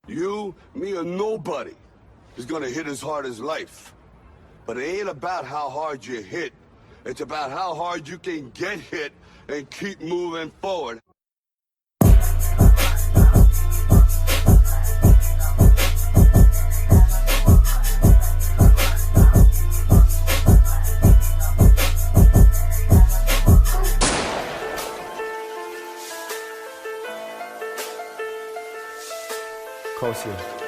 You, me, or nobody is gonna hit as hard as life. But it ain't about how hard you hit. It's about how hard you can get hit and keep moving forward. Kosia.